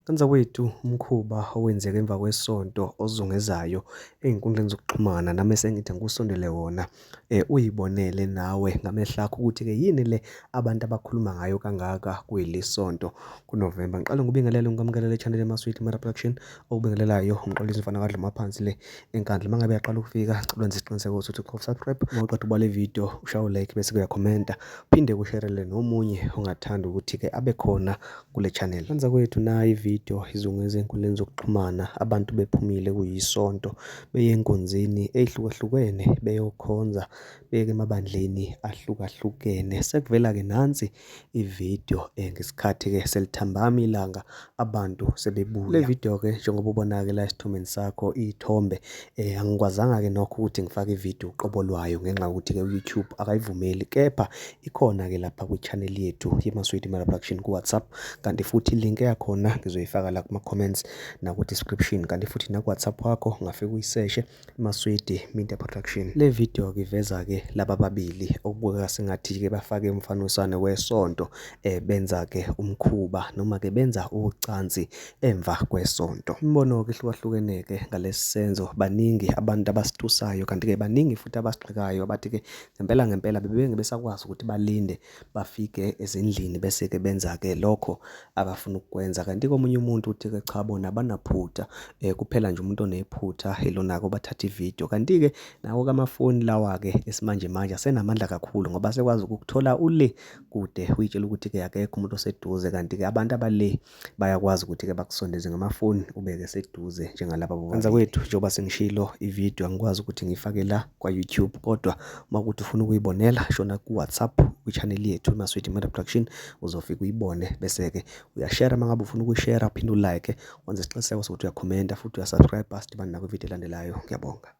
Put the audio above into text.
Kanza kwethu umkhuba owenzeka emva kwesonto ozungezayo ey'nkundleni zokuxhumana nami esengithi ngikusondele wona, uyibonele nawe ngamehlo akho ukuthi-ke yini le abantu abakhuluma ngayo kangaka kuyilesonto kuNovemba. Ngiqale ngikubingelele ngikwamukelele e-channel Maswidi Mara Production, okubingelelayo umxolisi mfana kadluma phansi le enkandla. Uma ngabe uyaqala ukufika ngicela wenze isiqiniseko sokuthi subscribe. Uma uqeda ukubuka le video ushaye u-like bese uyakhomenta, phinde kusherele nomunye ongathanda ukuthi-ke abe khona kule channel. Kanza kwethu nayi ividiyo izungeze ey'nkundleni zokuxhumana, abantu bephumile kuyisonto beye enkonzeni ey'hlukahlukene beyokhonza, beye emabandleni ahlukahlukene. Sekuvela-ke nansi ividiyo ngesikhathi-ke selithambama ilanga abantu sebebuya. Le video-ke njengoba ubona-ke la esithombeni sakho iy'thombe, angikwazanga-ke nokho ukuthi ngifake ividiyo uqobo lwayo ngenxa yokuthi-ke u-YouTube akayivumeli, kepha ikhona-ke lapha kwi-channel yethu yeMaswidi Mara Production ku-WhatsApp, kanti futhi i-link yakhona ngizoyifaka la kuma-comments naku-description, kanti futhi naku-WhatsApp wakho ungafika uyiseshe Maswidi Media Production. Le video-ke iveza-ke laba ababili okubukeka sengathi-ke bafake umfaniswano wesonto, benza-ke umkhuba noma-ke benza ucansi emva kwesonto. Imibono-ke ihlukahlukene-ke ngalesi senzo, baningi abantu abasitusayo, kanti-ke baningi futhi abasigxekayo abathi-ke ngempela ngempela bebenge besakwazi ukuthi balinde bafike ezindlini bese-ke benza-ke lokho abafuna ukukwenza. Kanti-ke omunye umuntu uthi-ke cha, bona abanaphutha, kuphela nje umuntu onephutha ilona-ke obathatha ividiyo. Kanti-ke nawo-ke amafoni lawa-ke esimanje manje asenamandla kakhulu ngoba asekwazi ukukuthola ule kude uy'tshela ukuthi-ke akekho umuntu oseduze, kanti-ke abantu abale bayakwazi ukuthi-ke bakusondeze ngamafoni ubeke seduze njengalaba bobabili. Kanza kwethu njengoba sengishilo ividiyo angikwazi ukuthi ngifake la kwa-YouTube, kodwa uma kuwukuthi ufuna ukuyibonela shona ku-WhatsApp kwi-channel yethu Maswidi Mara Production uzofika uyibone bese-ke uyashera uma ngabe ufuna ukuyishera, uphinde ulike, wenze isiqiniseko sokuthi uyakhomenta futhi uyasubscribe. Sidibane nakwividiyo elandelayo. Ngiyabonga.